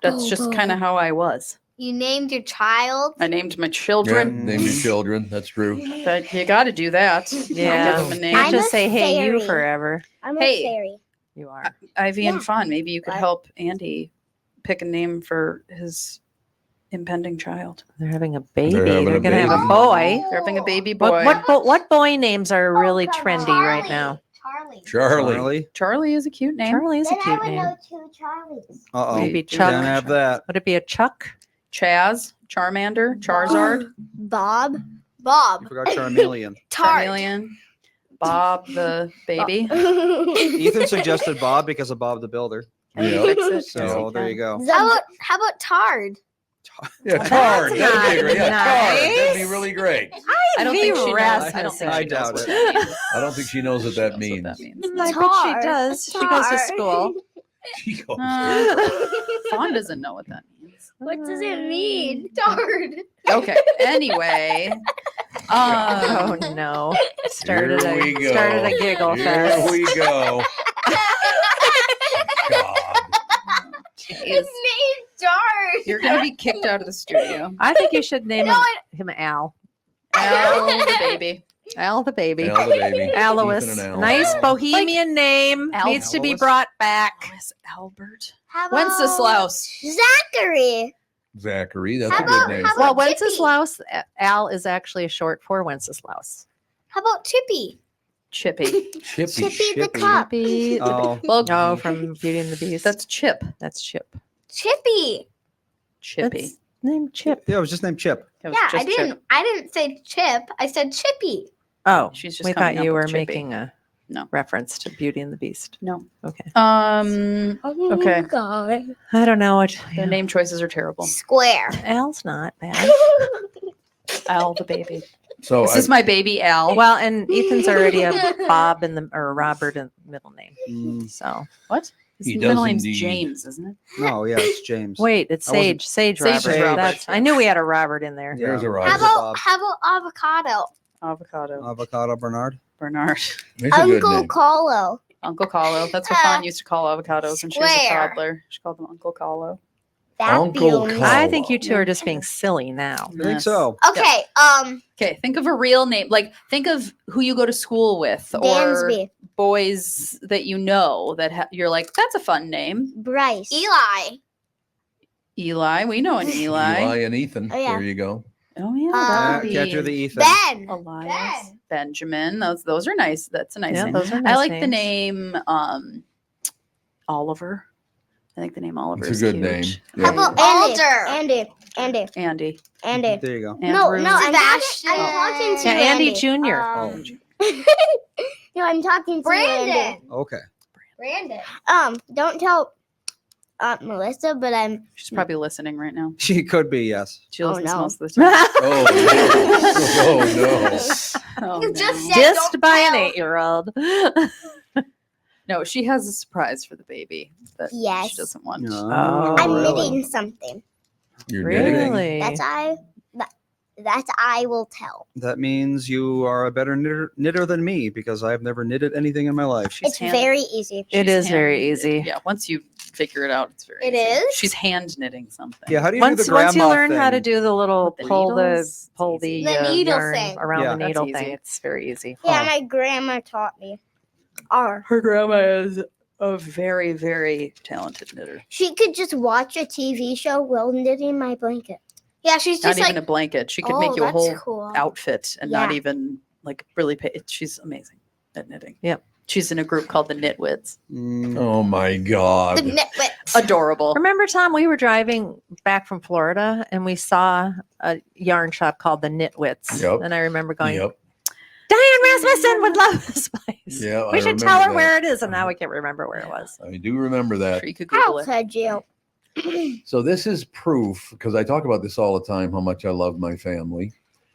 That's just kind of how I was. You named your child. I named my Yeah, children. name your children. That's true. But you got to do that. Yeah. Give them a name. Can't I'm just a say, hey, you fairy. forever. I'm Hey. a fairy. You are. Ivy and Yeah. Fawn, maybe you could What? help Andy pick a name for his impending child. They're having a baby. They're They're, having a going to have a baby. boy. They're having a baby boy. What boy names are really Oh, trendy Charlie. right now? Charlie. Charlie. Charlie is a cute name. Charlie is a Then I cute would name. know 2 Charlies. Uh-oh. Maybe Do Chuck. Can't have that. Would it be a Chuck? Chaz, Charmander, Charizard, Bob. You Bob. forgot Charmeleon. Tart. Charmeleon, Bob the baby. Ethan suggested Bob because of Bob the Builder. Yeah. Fix it. So there you go. How about Tard? Yeah, That's Tard. That'd be not great. Yeah, Tard. That'd be nice. really great. I don't think she knows. Rasmussen. I don't think I she knows doubt what it. that means. I don't think she knows what that means. I bet Tar. she does. She goes to Tar. school. She goes, Fawn doesn't know what that means. What does it mean? Tard. Okay. Anyway. Oh no! Started Here we go. started a giggle Here fest. we go. God. Jeez. It's named Tard. You're gonna be kicked out of the studio. I think you should name No, him Al. Al the baby. Al the baby. Al the baby. Alois. Ethan and Al. Nice bohemian name. Al- Needs to be Alois? brought back. Louis Albert. How about Wenceslaus. Zachary. Zachary. That's How a good about- name. how Well, about Chippy? Wenceslaus, Al is actually short for Wenceslaus. How about Chippy? Chippy. Chippy. Chippy the Chippy. cup. Chippy. Oh, Well, Oh, from Beauty and the Beast. that's Chip. That's Chip. Chippy. Chippy. That's named Chip. yeah, it was just named Chip. It was Yeah, I just Chip. didn't. I didn't say Chip. I said Chippy. Oh, She's just we coming thought up you with were Chippy. making a No. reference to Beauty and the Beast. No. Okay. Okay. God. I don't know what. The name choices are terrible. Square. Al's not bad. Al the baby. So This is my baby Al. Well, and Ethan's already a Bob in the or Robert in the middle name. Mm, So What? His He middle does name's indeed. James, isn't it? no, yeah, it's James. wait, it's I wasn't- Sage. Sage Sage Robert. is Robert. That's, I knew we had a Robert in there. Yeah. There's a How Robert. about avocado? Avocado. Avocado Bernard. Bernard. It's a good Uncle name. Carlo. Uncle Carlo. That's what Fawn used to call avocados when she was a Square. toddler. She called them Uncle Carlo. Uncle Vacuum. Carlo. I think you two are just being silly now. I think so. Okay. Okay, think of a real name. Like, think of who you go to school with or Dansby. boys that you know that you're like, that's a fun name. Bryce. Eli. Eli. We know an Eli. Eli and Ethan. Oh, yeah. There you go. Oh, yeah. Uh, that would Can't do be the Ethan. Ben. Elias. Ben. Benjamin. Those are nice. That's a nice Yeah, name. those are nice I like the names. name Oliver. I think the name Oliver It's is a good cute. name. How Yeah. about Andy. Alder? Andy. Andy. Andy. There you go. No, Andrew. no, I'm talking, Sebastian. I'm talking to Yeah, Andy Andy. Jr. No, I'm talking to Andy. Brandon. Okay. Brandon. Don't tell Melissa, but I'm She's probably listening right now. She could be, yes. She Oh, listens no. most of the time. Oh, no. Oh, You just no. said Dissed don't by an tell. 8-year-old. No, she has a surprise for the baby that she Yes. doesn't want. Oh, I'm really? knitting something. You're knitting. Really? That's I will tell. That means you are a better knitter than me because I've never knitted anything in my life. She's It's hand- very easy. It she's is very hand- easy. Yeah, once you figure it out, it's very It easy. is? She's hand knitting something. Yeah, how do you do Once the grandma you learn how to thing? do the little With the pull needles, it's the easy. The needle yarn thing. around Yeah. the That's needle easy. thing. It's very easy. Yeah, Huh. my grandma taught me. Or Her grandma is a very, very talented knitter. she could just watch a TV show while knitting my blanket. Yeah, she's Not just even like a blanket. She could Oh, make you a that's whole cool. outfit and not Yeah. even like really pay. She's amazing at knitting. Yep. She's in a group called the Knitwits. Mm, Oh, my God. the nitwits. Adorable. Remember, Tom, we were driving back from Florida and we saw a yarn shop called the Knitwits. Yep. And I remember going, Yep. Diane Rasmussen would love this place. Yeah, we I should remember tell her that. where it is. And now we can't remember where it was. I do remember that. Sure, you could Google How it. could you? So this is proof, because I talk about this all the time, how much I love my family.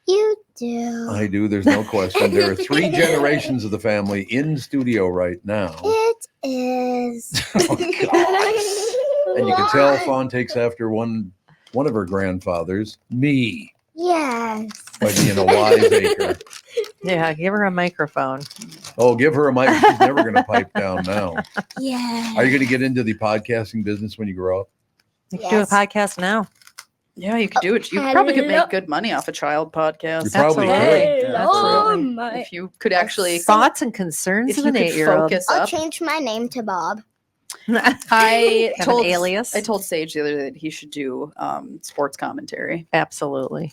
You do. I do. There's no question. There are 3 generations of the family in studio right now. It is. Oh, God. And you can tell Fawn takes after one of her grandfathers, me, Yes. by being a wiseacre. Yeah, give her a microphone. Oh, give her a mic. She's never going to pipe down now. Yes. Are you going to get into the podcasting business when you grow up? You can do a Yes. podcast now. Yeah, you could do it. You probably could hello. make good money off a child podcast. You probably Absolutely. could. Absolutely. If you could actually, Thoughts and concerns if of you an could 8-year-old. focus I'll up. change my name to Bob. I Have told an alias. I told Sage the other day that he should do sports commentary. Absolutely.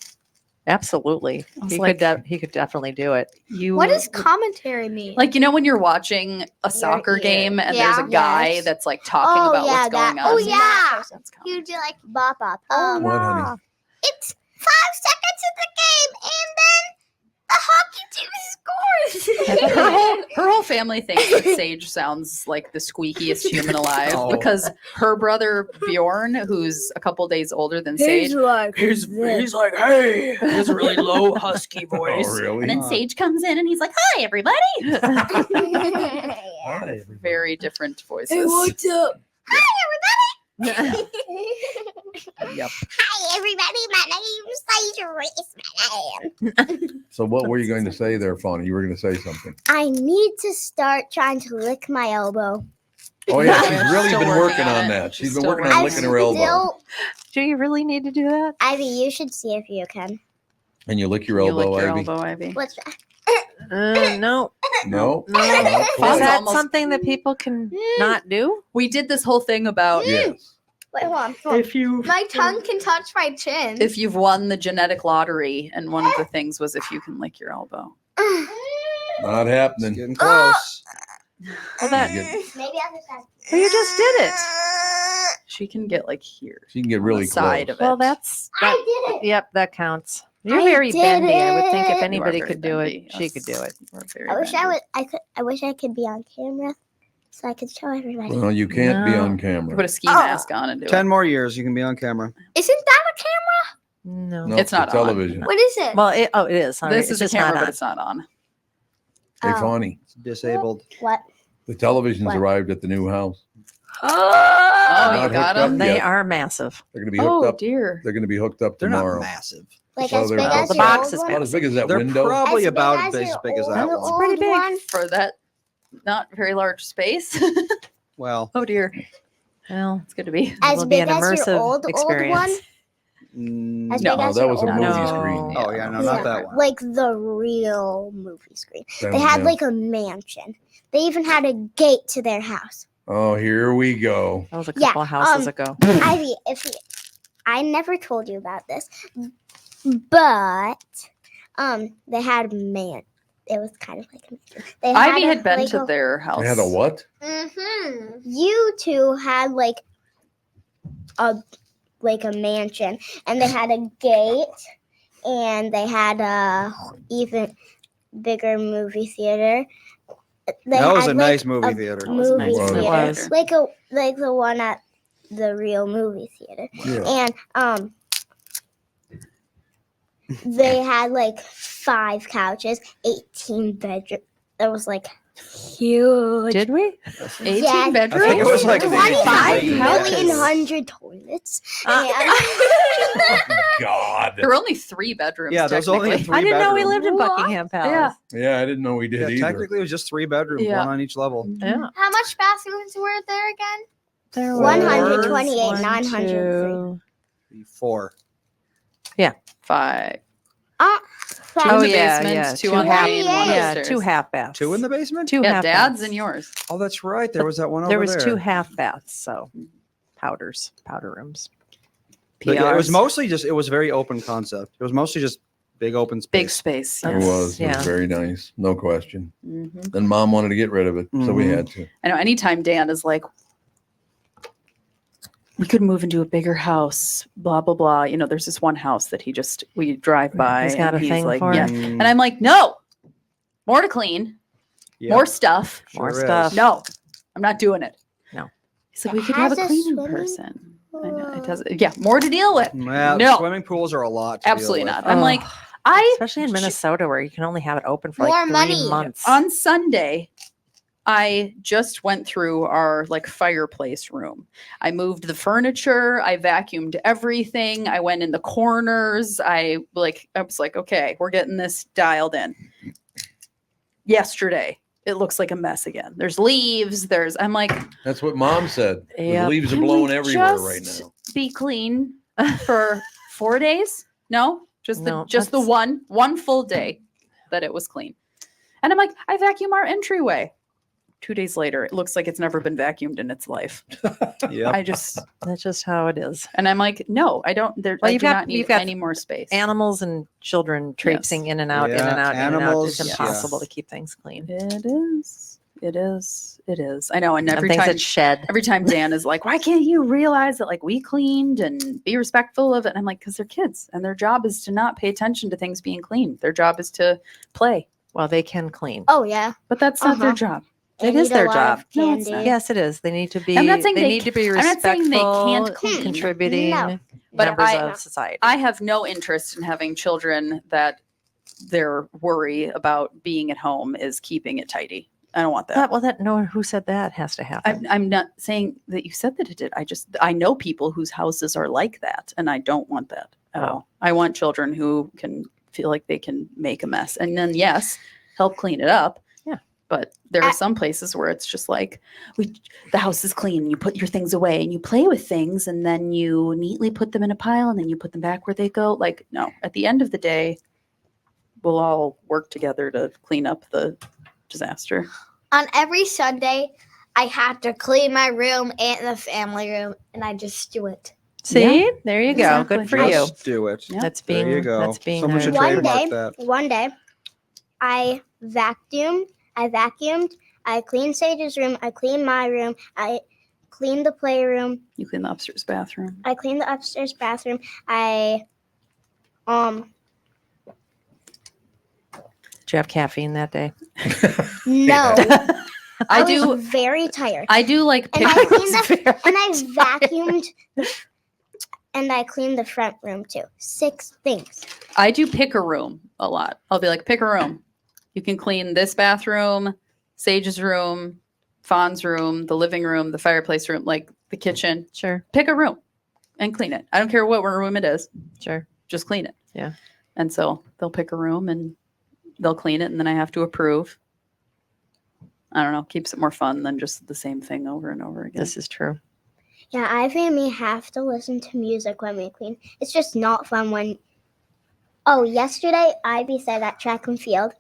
Absolutely. I was He like, he could definitely do it. You What does commentary mean? like when you're watching a soccer ear. game and there's a Yeah. guy Yes. that's like talking about what's going on. Oh yeah. That's You'd be like, Bop up. What, honey? it's 5 seconds of the game, and then the hockey team scores. her whole family thinks that Sage sounds like the squeakiest human alive Oh. because her brother Bjorn, who's a couple days older than Sage, like he's like, hey, he has a really low husky voice. Oh, really? And then Sage comes in and he's like, hi, everybody. Hi, Very different voices. up? Yep. Hi everybody, my name's Sage Reese. My name. So what were you going to say there, Fauna? You were going to say something. I need to start trying to lick my elbow. Oh, yeah. She's really Still been working working on on it. that. She's She's been still working working on on licking her elbow. Do you really need to do that? Ivy, you should see if you can. And you lick your You elbow, lick your Ivy? elbow, Ivy. What's that? No. No? No. Not Is Fawn's quite. that almost- something that people can not do? We did this whole thing about Yes. Wait, hold on. Hold on. if you My tongue can touch my chin. if you've won the genetic lottery, and one of the things was if you can lick your elbow. Not It's happening. getting close. Well, that, You Maybe I'll just have well, you just did it. She can get like here. She can get on really the side close. of it. Well, that, I did it. yep, that counts. You're I very did bendy. I would think it. if You are anybody very could do bendy. it, she could do it. We're very I wish bendy. I wish I could be on camera so I could show everybody. Well, you can't be No. on You camera. put a ski Oh. mask on and do 10 it. more years, you can be on camera. Isn't that a camera? No. No, It's not the on. television. What is it? Well, it is. All right, This it's is a just camera, not but on. it's not on. Hey, Oh. Fawny, It's disabled. What? the television's What? arrived at the new house. Oh, Not you hooked got up them. They yet. are massive. They're going to be hooked Oh up. dear. They're going to be hooked up They're tomorrow. not massive. Like Well, as they're big about- as the your box old is one? About as big as that They're window. probably As big about as as your big as that old- one. pretty big. one? For that not very large space. Well, Oh dear. Well, It's good to be. it As will be big an as your immersive old experience. one? mm, As No, big as that your was a old movie one? screen. Oh, yeah, no, not that one. Like the real movie screen. That They one, had yeah. like a mansion. They even had a gate to their house. Oh, here we go. That was a Yeah, couple houses ago. Ivy, I never told you about this, but they had it was kind of like a mansion. They Ivy a- had been like to a- their house. They had a what? Mm-hmm. You two had like a mansion, and they had a gate, and they had a even bigger movie theater. They that was had, a like, nice movie a theater. movie nice movie theater, theater. like the one at the real movie theater, Yeah. and they had like 5 couches, 18 bedroom. It was like huge. Did we? 18 Yeah. bedrooms? I think it was like 25 18 million couches. hundred toilets. God. There were only 3 bedrooms. Yeah, there was only a technically. 3 I didn't know we bedroom. lived in What? Buckingham Palace. Yeah. Yeah, I didn't know we did Yeah, either. technically it was just 3 bedrooms, Yeah. one on each level. Yeah. How much bathrooms were there again? There 128, was 903. 4. 5. Five. in Oh the yeah, basement, yeah. 2 on the main, 1 Yeah, upstairs. 2 half baths. 2 in the basement? 2 Yeah, half Dad's baths. and yours. Oh, that's right. There was that one over There there. was 2 half baths, so powder rooms. But yeah, it was PRs. mostly just, it was very open concept. It was mostly just big open space. Big space. It Yes. was. It Yeah. was very nice. No question. Mhm. And Mom wanted to get rid of it, so we Mhm. had to. I know anytime Dan is like, we could move into a bigger house, blah, blah, blah. You know, there's this one house that we drive by. He's got and a thing like, for yeah. it. And I'm like, no, more to clean, Yep, more stuff. More sure is. stuff. No, I'm not doing it. No. He's like, we It could have a has a cleaning swimming person. I know it pool. does. Yeah, more to deal with. Well, No. swimming pools are a lot. To deal Absolutely with. not. I'm Ugh. like, Especially in Minnesota where you can only have it open for More like 3 money. months. on Sunday, I just went through our like fireplace room. I moved the furniture. I vacuumed everything. I went in the corners. I was like, okay, we're getting this dialed in. Yesterday, it looks like a mess again. There's leaves. I'm like, That's what Mom said. The Yep. leaves are I'm blowing like, everywhere just right now. be clean for 4 days? No, just No, the one full day that it was clean. And I'm like, I vacuum our entryway. 2 days later, it looks like it's never been vacuumed in its life. Yep. That's just how it is. And I'm like, no, I don't. Well, I you've do got- not need you've got any more space. Animals and children traipsing in and out, in and Yeah, out, in and out. animals, It's impossible yeah. to keep things clean. It is. It is. It is. I know. And And every things time, that shed. every time Dan is like, why can't you realize that like we cleaned and be respectful of it? And I'm like, because they're kids and their job is to not pay attention to things being clean. Their job is to play. Well, they can clean. Oh yeah. But that's not their Uh-huh. job. They It is need a their lot job. of No, it's candy. not. Yes, it is. They need to be. I'm not saying they they need to be I'm not saying respectful, they can't clean. contributing No. But members I- of society. I have no interest in having children that their worry about being at home is keeping it tidy. I don't want that. Who said that has to happen? I'm not saying that you said that it did. I know people whose houses are like that, and I don't want that at Oh. all. I want children who can feel like they can make a mess, and then yes, help clean it up. Yeah. But there are some places where it's just like the house is clean. You put your things away, and you play with things, and then you neatly put them in a pile, and then you put them back where they go. Like no, at the end of the day, we'll all work together to clean up the disaster. On every Sunday, I have to clean my room and the family room, and I just do it. See, there you go. Exactly. Good for you. Just do it. Yeah. That's There being. you go. That's being. Someone should One trademark day, that. one day, I vacuumed. I cleaned Sage's room. I cleaned my room. I cleaned the playroom. You clean the upstairs bathroom. I cleaned the upstairs bathroom. Did you have caffeine that day? No, I was do. very tired. I do like And I pick. cleaned and I vacuumed, and I cleaned the front room too. 6 things. I do pick a room a lot. I'll be like, pick a room. You can clean this bathroom, Sage's room, Fawn's room, the living room, the fireplace room, like the kitchen. Sure. Pick a room and clean it. I don't care what room it is. Sure. Just clean it. Yeah. And so they'll pick a room and they'll clean it, and then I have to approve. I don't know. Keeps it more fun than just the same thing over and over again. This is true. Yeah, Ivy and me have to listen to music when we clean. It's just not fun when. Oh, yesterday Ivy said at track and field,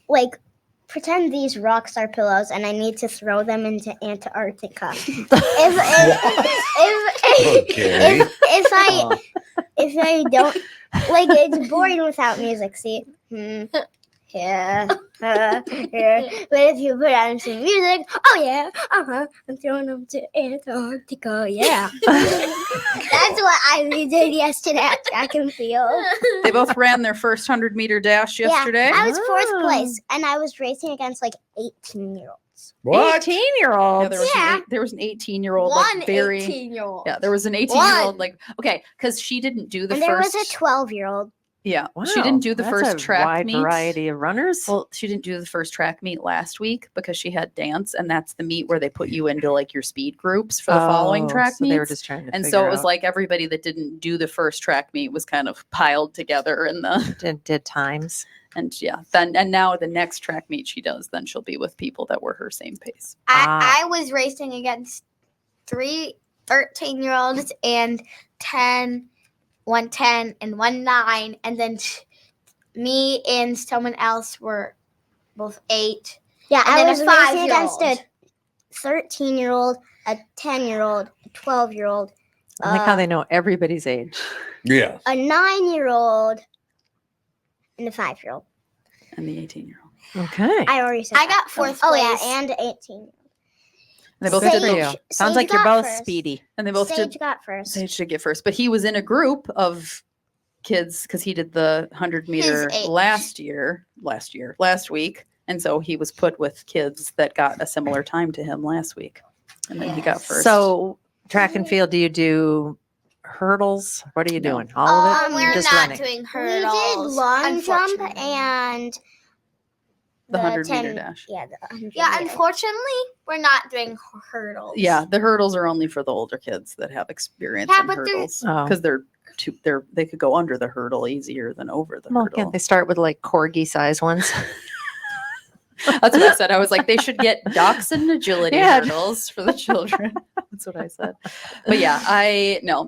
like, pretend these rocks are pillows, and I need to throw them into Antarctica. if I don't, like, it's boring without music. See, yeah. But if you put on some music, oh yeah, I'm throwing them to Antarctica. Yeah. That's what Ivy did yesterday at track and field. They both ran their first 100-meter dash yesterday. Yeah, I was 4th place, and I was racing against like 18-year-olds. What? 18-year-olds. Yeah, there was an 18-year-old, One like very 18-year-old. Yeah, there was an 18-year-old, like okay, because she didn't do the And there first. was a 12-year-old. Yeah, Wow, she didn't do the that's first a track wide meet. variety of runners. Well, she didn't do the first track meet last week because she had dance, and that's the meet where they put you into like your speed groups for the following track so meets. they were just trying to. And figure so it was out- like everybody that didn't do the first track meet was kind of piled together in the did times. and yeah. Then and now the next track meet she does, then she'll be with people that were her same pace. I was racing against 3 13-year-olds and 1 10 and 1 9, and then me and someone else were both 8. Yeah, And I then was a racing against 5-year-old. a 13-year-old, a 10-year-old, a 12-year-old, I like how they know everybody's age. Yes. a 9-year-old, and a 5-year-old. And the 18-year-old. Okay. I already said I that. got 4th Oh place. yeah, and 18. They both Good did for the, you. Sage Sounds like you're got both first. speedy. and they both Sage did got first. Sage should get first, but he was in a group of kids because he did the 100-meter His age. last week, and so he was put with kids that got a similar time to him last week, and then he got first. So track and field, do you do hurdles? What are you No. doing? All of it? We're Just not running. doing We hurdles. did long jump unfortunately. and The 100-meter 10 dash. Yeah, the 100 Yeah, meter. unfortunately, we're not doing hurdles. Yeah, the hurdles are only for the older kids that have experience Yeah, in but they're- hurdles Oh. because they could go under the hurdle easier than over the Well, hurdle. can't they start with like corgi size ones? That's what I said. I was like, they should get ducks and agility Yeah. hurdles for the children. That's what I said. But yeah,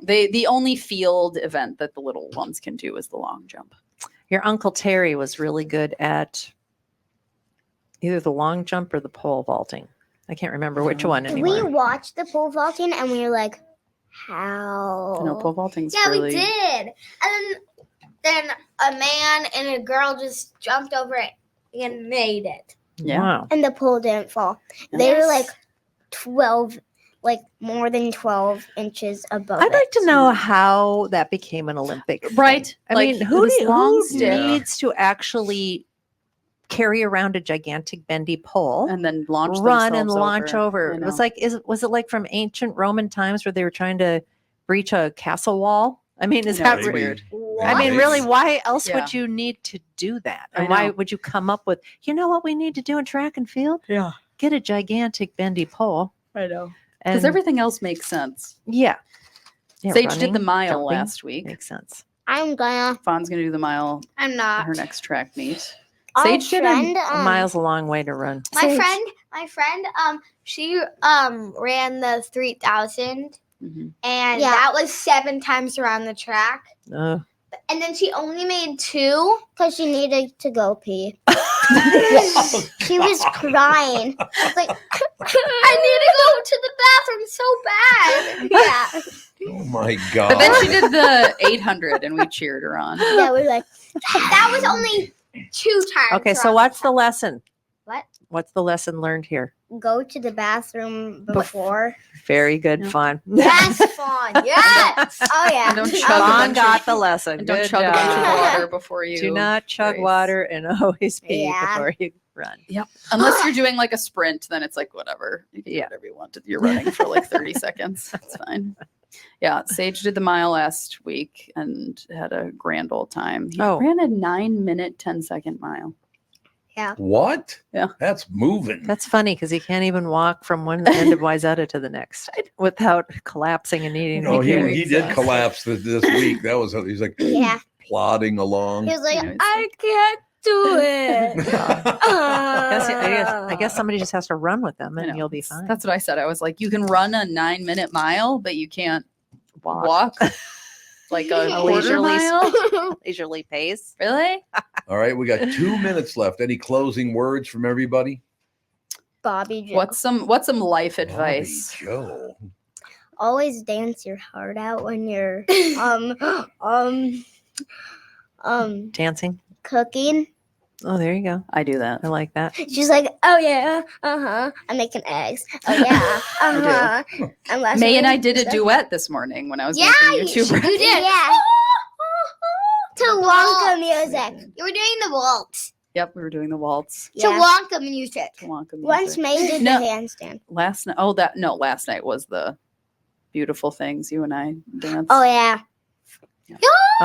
the only field event that the little ones can do is the long jump. Your Uncle Terry was really good at either the long jump or the pole vaulting. I can't remember which one We anymore. watched the pole vaulting and we were like, how? I know pole vaulting's Yeah, really we did. And then a man and a girl just jumped over it and made it. Yeah. Wow. And the pole didn't fall. They were like 12, like more than 12 inches above I'd like it. to know how that became an Olympic thing. Right. I Like, mean, who, this long who stick. needs to actually carry around a gigantic bendy pole, And then launch run and themselves launch over? I It was know. like, was it like from ancient Roman times where they were trying to breach a castle wall? I mean, is No, that it's Maybe. weird. I mean, Maybe. really, why else Yeah. would you need to do that? I And why know. would you come up with, you know what we need to do in track and field? Yeah. Get a gigantic bendy pole. I know. Because And everything else makes sense. yeah. Yeah, Sage did the running, mile jumping, last week. Makes sense. I'm gonna. Fawn's going to do the mile I'm at not. her next track meet. Our Sage did friend, A mile's a long way to run. My friend, she ran the 3,000, Mhm. and Yeah. that was 7 times around the track. Oh. And then she only made 2. because she needed to go pee. She was crying. I was like, I need to go to the bathroom so bad. Yeah. Oh my God. But then she did the 800 and we cheered her on. Yeah, we're like, That was only 2 times. Okay, so around what's the lesson? What? What's the lesson learned here? go to the bathroom before. Very good, Yeah. Fawn. Yes, Fawn. Yes. Oh yeah. And don't chug a Fawn bunch got of, the lesson. and don't Good chug a bunch of job. water before you. Do not chug race. water and always pee Yeah. before you run. Unless you're doing like a sprint, then it's like whatever. You can do Yeah. whatever you want. You're running for like 30 seconds. That's fine. Yeah, Sage did the mile last week and had a grand old time. He Oh. ran a 9-minute, 10-second mile. What? Yeah. That's moving. That's funny because he can't even walk from one end of Wayzata to the next without collapsing and needing No, to be carried. he did Exhausted. collapse this week. That was he's like Yeah. plodding along. He was like, Anyways. I can't do it. I guess somebody just has to run with them I and know. you'll be That's- fine. That's what I said. I was like, you can run a 9-minute mile, but you can't walk like a quarter leisurely mile. leisurely pace. Really? All right, we got 2 minutes left. Any closing words from everybody? Bobby Joe. What's some life advice? Bobby Joe. Always dance your heart out when you're Dancing. cooking. Oh, there you go. I do that. I like that. She's like, oh yeah, I'm making eggs. Oh yeah, And last May and night- I did a duet this morning when I was Yeah, making you YouTube. did. Yeah. To Wonka music. You were doing the waltz. Yep, we were doing the waltz. Yeah. To Wonka music. To Wonka music. Once May did No. the handstand. Last night. Last night was the beautiful things you and I danced. Oh yeah.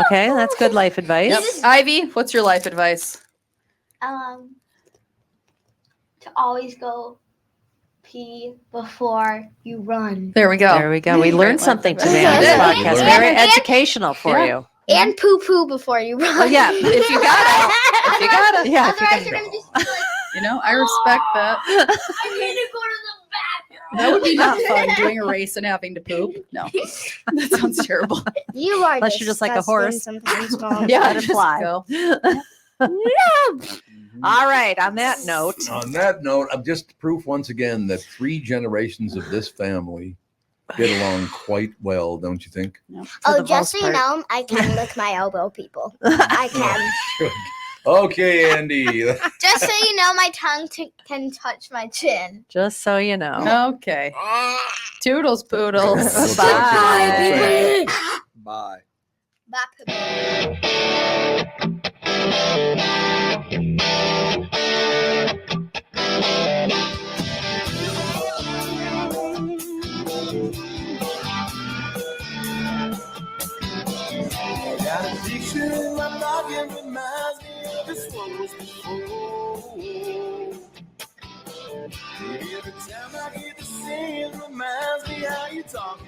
Okay, that's good life advice. Yep. Ivy, what's your life advice? To always go pee before you run. There we go. There we go. We Great learned life something advice. today on this Yeah. podcast. learned Very something. educational for Yeah. you. And poo poo before you run. Oh yeah, if you got it, if you got it, Yeah, if you Otherwise, can- you're gonna just be like, you know, I respect that. I need to go to the bathroom. That would be not fun doing a race and having to poop. No, that sounds terrible. You are Unless you're just like a horse. Sometimes, Mom. Yeah, Let it just fly. go. All right. On that note, On that note, I'm just proof once again that 3 generations of this family get along quite well, don't you think? For Oh, the just so most you part. know, I can lick my elbow, people. I can. Okay, Andy. Just so you know, my tongue can touch my chin. just so you know. Okay. Toodles poodles. We'll talk to you. Bye. Bye. Got a picture in my pocket reminds me of this one was before. Every time I hear the singing reminds me how you talking